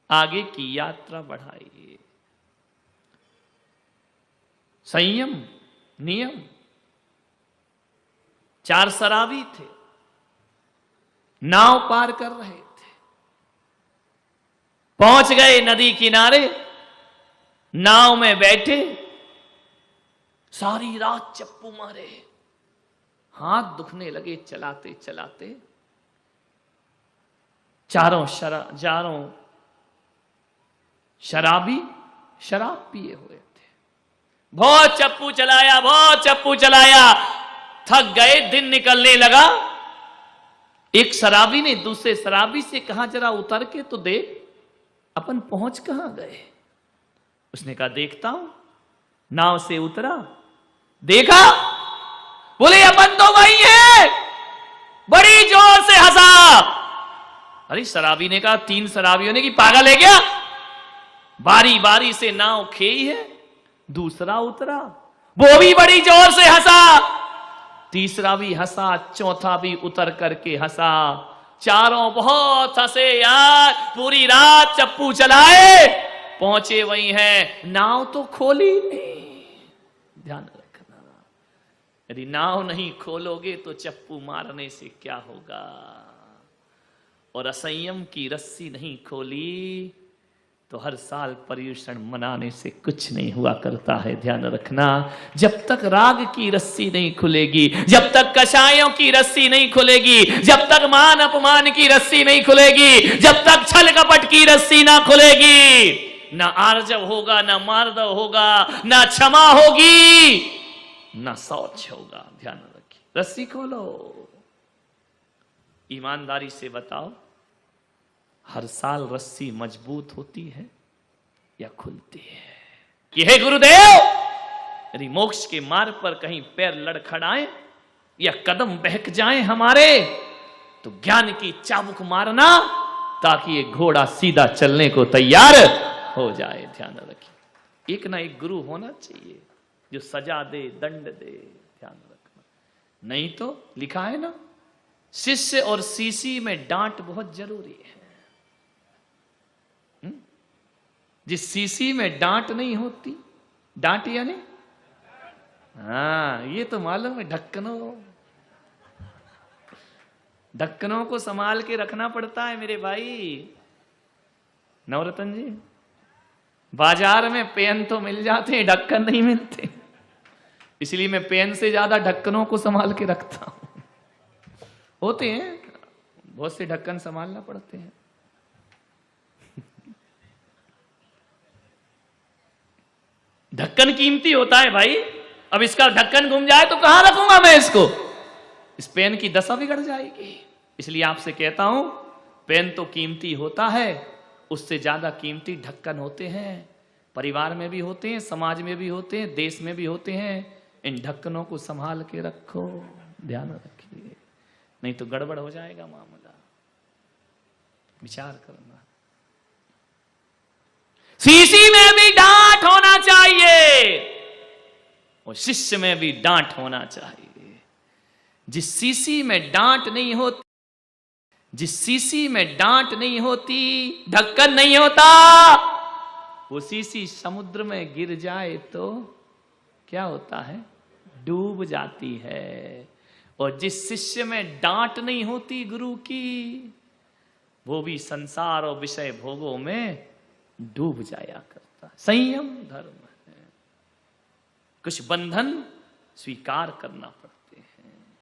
आगे की यात्रा बढ़ाइए। संयम, नियम। 4 शराबी थे, नाव पार कर रहे थे, पहुंच गए नदी किनारे, नाव में बैठे, सारी रात चप्पू मारे, हाथ दुखने लगे चलाते चलाते। चारों शराबी शराब पिए हुए थे। बहुत चप्पू चलाया, बहुत चप्पू चलाया, थक गए, दिन निकलने लगा। एक शराबी ने दूसरे शराबी से कहा, जरा उतर के तो देख, अपन पहुंच कहां गए। उसने कहा, देखता हूं। नाव से उतरा, देखा, बोले अपन तो वही है। बड़ी जोर से हंसा। अरे शराबी ने कहा, 3 शराबियों ने कि पागल है क्या, बारी बारी से नाव खेई है। दूसरा उतरा, वो भी बड़ी जोर से हंसा। तीसरा भी हंसा, चौथा भी उतर करके हंसा। चारों बहुत हंसे यार, पूरी रात चप्पू चलाए, पहुंचे वही हैं, नाव तो खोली नहीं। ध्यान रखना, यदि नाव नहीं खोलोगे तो चप्पू मारने से क्या होगा। और असंयम की रस्सी नहीं खोली तो हर साल पर्युषण मनाने से कुछ नहीं हुआ करता है। ध्यान रखना, जब तक राग की रस्सी नहीं खुलेगी, जब तक कषायों की रस्सी नहीं खुलेगी, जब तक मान अपमान की रस्सी नहीं खुलेगी, जब तक छल कपट की रस्सी ना खुलेगी, ना आर्जव होगा, ना मार्दव होगा, ना क्षमा होगी, ना शौच होगा। ध्यान रखिए, रस्सी खोलो। ईमानदारी से बताओ, हर साल रस्सी मजबूत होती है या खुलती है। कि हे गुरुदेव, यदि मोक्ष के मार्ग पर कहीं पैर लड़खड़ाएं या कदम बहक जाएं हमारे, तो ज्ञान की चाबुक मारना, ताकि ये घोड़ा सीधा चलने को तैयार हो जाए। ध्यान रखिए, एक ना एक गुरु होना चाहिए जो सजा दे, दंड दे। ध्यान रखना, नहीं तो लिखा है ना, शिष्य और सीसी में डांट बहुत जरूरी है। जिस सीसी में डांट नहीं होती, डांट यानी, हाँ ये तो मालूम है, ढक्कनों को संभाल के रखना पड़ता है मेरे भाई। नवरत्न जी, बाजार में पेन तो मिल जाते हैं, ढक्कन नहीं मिलते, इसलिए मैं पेन से ज्यादा ढक्कनों को संभाल के रखता हूं। होते हैं बहुत से ढक्कन, संभालना पड़ते हैं। ढक्कन कीमती होता है भाई। अब इसका ढक्कन घूम जाए तो कहां रखूंगा मैं इसको, इस पेन की दशा बिगड़ जाएगी। इसलिए आपसे कहता हूं, पेन तो कीमती होता है, उससे ज्यादा कीमती ढक्कन होते हैं। परिवार में भी होते हैं, समाज में भी होते हैं, देश में भी होते हैं। इन ढक्कनों को संभाल के रखो, ध्यान रखिए, नहीं तो गड़बड़ हो जाएगा मामला। विचार करना। सीसी में भी डांट होना चाहिए और शिष्य में भी डांट होना चाहिए। जिस सीसी में डांट नहीं होती, जिस सीसी में डांट नहीं होती, ढक्कन नहीं होता, वो सीसी समुद्र में गिर जाए तो क्या होता है, डूब जाती है। और जिस शिष्य में डांट नहीं होती गुरु की, वो भी संसार और विषय भोगों में डूब जाया करता। संयम धर्म है। कुछ बंधन स्वीकार करना पड़ता।